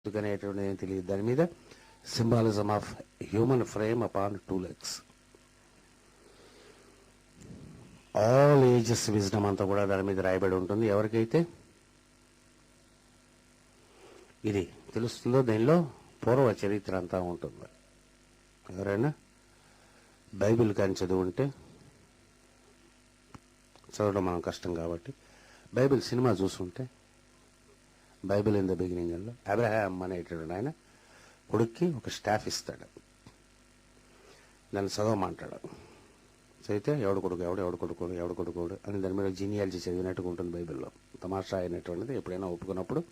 అనేటువంటి ఏం తెలియదు. దాని మీద symbolism of human frame upon 2 legs. All ages wisdom అంతా కూడా దాని మీద రాయబడి ఉంటుంది. ఎవరికైతే ఇది తెలుస్తుందో దీనిలో పూర్వ చరిత్ర అంతా ఉంటుంది. ఎవరైనా బైబిల్ కానీ చదువుంటే, చదవడం మనం కష్టం కాబట్టి బైబిల్ సినిమా చూసుంటే, బైబిల్ ఇన్ ద బిగినింగ్లో అబ్రహాం అనేటువంటి ఆయన కొడుక్కి ఒక స్టాఫ్ ఇస్తాడు, దాన్ని చదవమంటాడు. చదివితే ఎవడు కొడుకు అని దాని మీద జీనియాలజీ చదివినట్టుగా ఉంటుంది బైబిల్లో. తమాషా అయినటువంటిది ఎప్పుడైనా ఒప్పుకున్నప్పుడు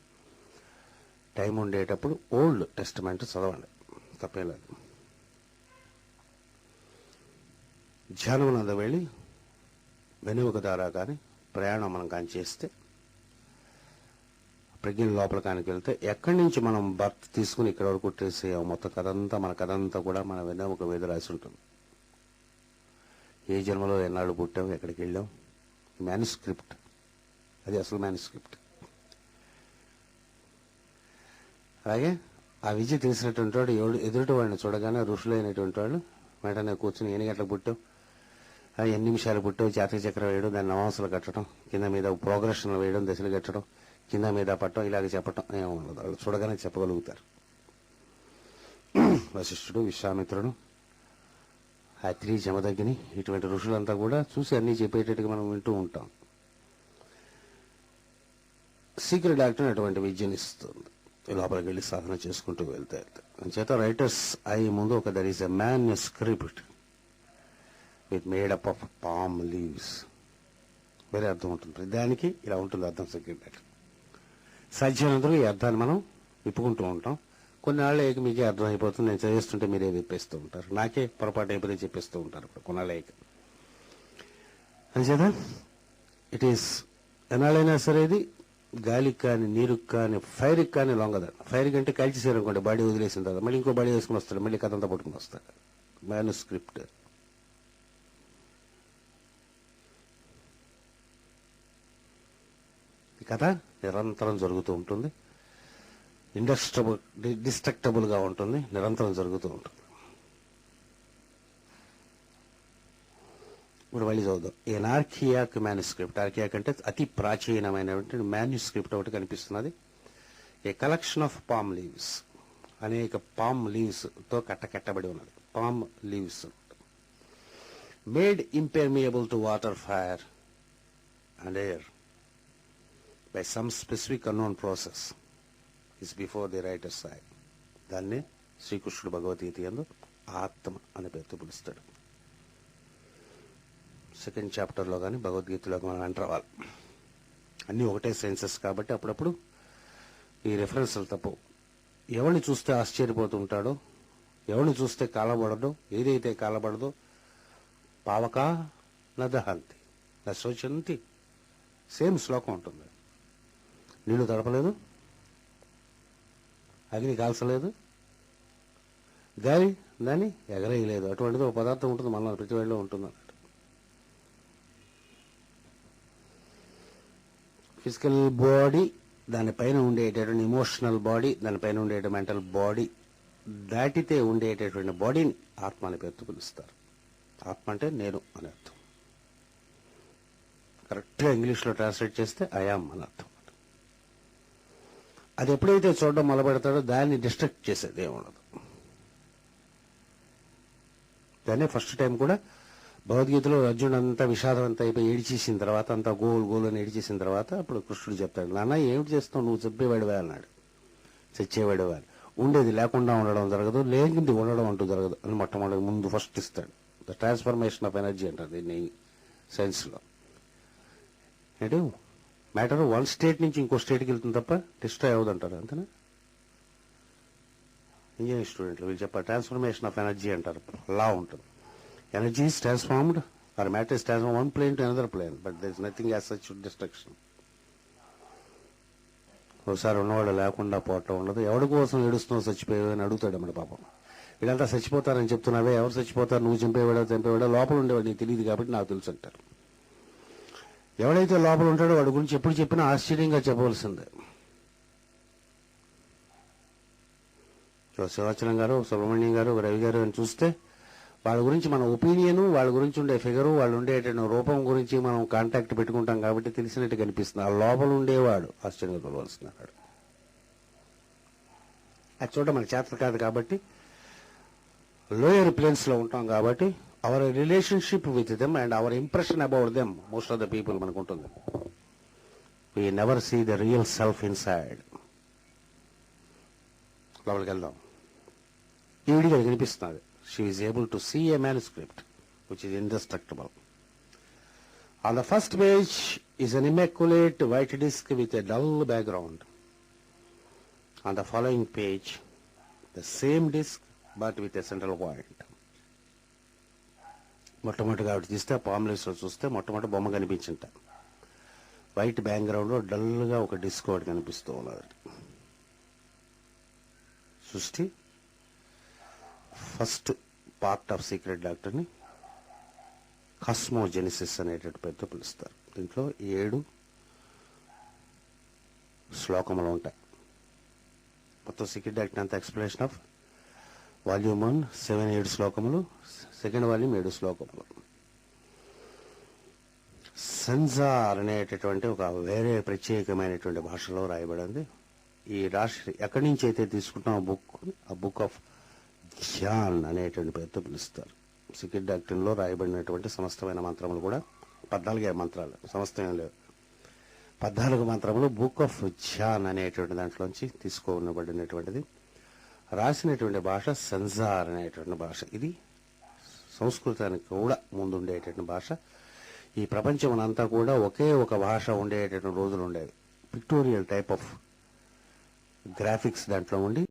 టైం ఉండేటప్పుడు ఓల్డ్ టెస్టమెంట్ చదవండి, తప్పేం లేదు. ధ్యానమునందు వెళ్ళి వెనుక ద్వారా కానీ ప్రయాణం మనం కానీ చేస్తే, ప్రజ్ఞ లోపల కానీ వెళ్తే, ఎక్కడి నుంచి మనం బర్త్ తీసుకుని ఇక్కడ వరకు ట్రేస్ అయ్యాం, మొత్తం మన కథంతా కూడా మన వెన్నెముక మీద రాసి ఉంటుంది. ఏ జన్మలో ఎన్నాళ్ళు పుట్టాం, ఎక్కడికి వెళ్ళాం, మ్యానుస్క్రిప్ట్, అది అసలు మ్యానుస్క్రిప్ట్. అలాగే ఆ విద్య తెలిసినటువంటి వాడు ఎదుటి వాడిని చూడగానే ఋషులైనటువంటి వాళ్ళు వెంటనే కూర్చుని ఎన్ని గంటలకు పుట్టావు, ఎన్ని నిమిషాలు పుట్టావు, జాతక చక్రం వేయడం, దాన్ని నవాసులు కట్టడం, కింద మీద ప్రోగ్రెషన్లు వేయడం, దశలు కట్టడం, కింద మీద పట్టడం, ఇలాగ చెప్పటం ఏముండదు. వాళ్ళు చూడగానే చెప్పగలుగుతారు. వశిష్ఠుడు, విశ్వామిత్రుడు, అత్రి, జమదగ్ని, ఇటువంటి ఋషులంతా కూడా చూసి అన్నీ చెప్పేటట్టుగా మనం వింటూ ఉంటాం. సీక్రెట్ డాక్టర్ అటువంటి విద్యను ఇస్తుంది. లోపలికి వెళ్ళి సాధన చేసుకుంటూ వెళ్తాయి. అంచేత రైటర్స్ అయ్యి ముందు ఒక there is a manuscript with made up of palm leaves. వేరే అర్థం ఉంటుంది దానికి, ఇలా ఉంటుంది అర్థం. సీక్రెట్ డాక్టర్ సాధ్యమైనందుకు ఈ అర్థాన్ని మనం విప్పుకుంటూ ఉంటాం. కొన్నాళ్ళకి మీకే అర్థం అయిపోతుంది. నేను చదివిస్తుంటే మీరే విప్పేస్తూ ఉంటారు, నాకే పొరపాటు అయిపోతే చెప్పేస్తూ ఉంటారు. ఇప్పుడు కొన్నాళ్ళకి అంచేత ఇట్ ఈస్ ఎన్నాళ్ళైనా సరే ఇది గాలికి కానీ, నీరుకి కానీ, ఫైర్కి కానీ లొంగదండి. ఫైర్ కంటే కాల్చేసారు అనుకోండి, బాడీ వదిలేసిన తర్వాత మళ్ళీ ఇంకో బాడీ వేసుకుని వస్తాడు, మళ్ళీ కథంతా పట్టుకుని వస్తాడు. మ్యానుస్క్రిప్ట్. ఈ కథ నిరంతరం జరుగుతూ ఉంటుంది. డిస్ట్రక్టబుల్ గా ఉంటుంది, నిరంతరం జరుగుతూ ఉంటుంది. ఇప్పుడు మళ్ళీ చదువుదాం. ఎన్ ఆర్కియాక్ మ్యానుస్క్రిప్ట్. ఆర్కియాక్ అంటే అతి ప్రాచీనమైనటువంటి మ్యానుస్క్రిప్ట్ ఒకటి కనిపిస్తున్నది. A collection of palm leaves, అనేక పామ్ లీవ్స్ తో కట్టబడి ఉన్నది. Palm leaves made impermeable to water, fire and air by some specific unknown process is before the writer's eye. దాన్ని శ్రీకృష్ణుడు భగవద్గీత యందు ఆత్మ అనే పేరుతో పిలుస్తాడు. సెకండ్ చాప్టర్లో కానీ భగవద్గీతలో మనం ఎంటర్ అవ్వాలి. అన్నీ ఒకటే సెన్సెస్ కాబట్టి అప్పుడప్పుడు ఈ రెఫరెన్స్లు తప్పు. ఎవరిని చూస్తే ఆశ్చర్యపోతుంటాడో, ఎవరిని చూస్తే కాలబడదో, ఏదైతే కాలబడదో, పావకా నదహంతి నా శోచంతి, సేమ్ శ్లోకం ఉంటుంది. నీళ్లు తడపలేదు, అగ్ని కాల్చలేదు, గాలి దాన్ని ఎగరేయలేదు. అటువంటిది ఒక పదార్థం ఉంటుంది, మన ప్రతి వేళలో ఉంటుంది అన్నట్టు. ఫిజికల్ బాడీ, దానిపైన ఉండేటటువంటి ఇమోషనల్ బాడీ, దానిపైన ఉండే మెంటల్ బాడీ దాటితే ఉండేటటువంటి బాడీని ఆత్మ అనే పేరుతో పిలుస్తారు. ఆత్మ అంటే నేను అని అర్థం. కరెక్ట్గా ఇంగ్లీష్లో ట్రాన్స్లేట్ చేస్తే ఐయామ్ అని అర్థం. అది ఎప్పుడైతే చూడడం మొదలుపెడతాడో దాన్ని డిస్ట్రక్ట్ చేసేది ఏముండదు. దాన్ని ఫస్ట్ టైం కూడా భగవద్గీతలో అర్జునుడు అంతా విషాదం అంతా అయిపోయి ఏడిచేసిన తర్వాత, అంతా గోల్ అని ఏడిచేసిన తర్వాత అప్పుడు కృష్ణుడు చెప్తాడు, నాన్న ఏమిటి చేస్తావు, నువ్వు చెప్పేవాడివా అన్నాడు. చచ్చేవాడివా, ఉండేది లేకుండా ఉండడం జరగదు, లేనిది ఉండడం అంటూ జరగదు అని మొట్టమొదటి ముందు ఫస్ట్ ఇస్తాడు. ద ట్రాన్స్ఫర్మేషన్ ఆఫ్ ఎనర్జీ అంటారు దీన్ని సైన్స్లో. ఏంటి మ్యాటర్ వన్ స్టేట్ నుంచి ఇంకో స్టేట్కి వెళ్తుంది తప్ప డిస్ట్రాయ్ అవ్వదు అంటారు. అంతేనా? ఇంజనీరింగ్ స్టూడెంట్లు వీళ్ళు చెప్పారు ట్రాన్స్ఫర్మేషన్ ఆఫ్ ఎనర్జీ అంటారు. లా ఉంటుంది. Energy is transformed or matter is transformed one plane to another plane, but there is nothing as such destruction. ఒకసారి ఉన్నవాడు లేకుండా పోవటం ఉండదు. ఎవడి కోసం ఏడుస్తున్నావు, చచ్చిపోయావు అని అడుగుతాడు మన పాపం. వీళ్ళంతా చచ్చిపోతారని చెప్తున్నావే, ఎవరు చచ్చిపోతారు, నువ్వు చంపేవాడో లోపల ఉండేవాడు నీకు తెలియదు కాబట్టి నాకు తెలుసు అంటారు. ఎవడైతే లోపల ఉంటాడో వాడి గురించి ఎప్పుడు చెప్పినా ఆశ్చర్యంగా చెప్పవలసిందే. శివాచలం గారు, సుబ్రహ్మణ్యం గారు, రవి గారు అని చూస్తే వాళ్ళ గురించి మన ఒపీనియన్, వాళ్ళ గురించి ఉండే ఫిగరు, వాళ్ళు ఉండేటువంటి రూపం గురించి మనం కాంటాక్ట్ పెట్టుకుంటాం కాబట్టి తెలిసినట్టు కనిపిస్తుంది. ఆ లోపల ఉండేవాడు ఆశ్చర్యంగా తోలవలసినాడు. అది చూడడం మన చేత కాదు కాబట్టి, లోయర్ ప్లేన్స్ లో ఉంటాం కాబట్టి our relationship with them and our impression about them most of the people మనకు ఉంటుంది. We never see the real self inside. లోపలికి వెళ్దాం. ఈవిడి గారికి కనిపిస్తున్నది. She is able to see a manuscript which is indestructible. On the first page is an immaculate white disc with a dull background. On the following page, the same disc but with a central point. మొట్టమొదటిగా ఆవిడ తీస్తే palm leaves లో చూస్తే మొట్టమొదటి బొమ్మ కనిపించింట. White background లో dull గా ఒక డిస్క్ ఒకటి కనిపిస్తూ ఉన్నది. సృష్టి ఫస్ట్ పార్ట్ ఆఫ్ సీక్రెట్ డాక్టర్ని కాస్మోజెనిసిస్ అనేటువంటి పేరుతో పిలుస్తారు. దీంట్లో 7 శ్లోకములు ఉంటాయి. మొత్తం సీక్రెట్ డాక్టర్ అంతా ఎక్స్ప్లెనేషన్ ఆఫ్ వాల్యూమ్ 1 7 శ్లోకములు, సెకండ్ వాల్యూమ్ 7 శ్లోకములు. సెన్సార్ అనేటటువంటి ఒక వేరే ప్రత్యేకమైనటువంటి భాషలో రాయబడింది. ఈ రాశి ఎక్కడి నుంచి అయితే తీసుకుంటాం ఆ బుక్ ఆఫ్ ధ్యాన్ అనేటువంటి పేరుతో పిలుస్తారు. సీక్రెట్ డాక్టరీన్లో రాయబడినటువంటి సమస్తమైన మంత్రములు కూడా 14 మంత్రాలు, సమస్తం ఏం లేవు, 14 మంత్రములు బుక్ ఆఫ్ ధ్యాన్ అనేటువంటి దాంట్లోంచి తీసుకోబడినటువంటిది. రాసినటువంటి భాష సెన్సార్ అనేటువంటి భాష. ఇది సంస్కృతానికి కూడా ముందుండేటువంటి భాష. ఈ ప్రపంచం అంతా కూడా ఒకే ఒక భాష ఉండేటువంటి రోజులు ఉండేవి. పిక్టోరియల్ టైప్ ఆఫ్ గ్రాఫిక్స్ దాంట్లో ఉండి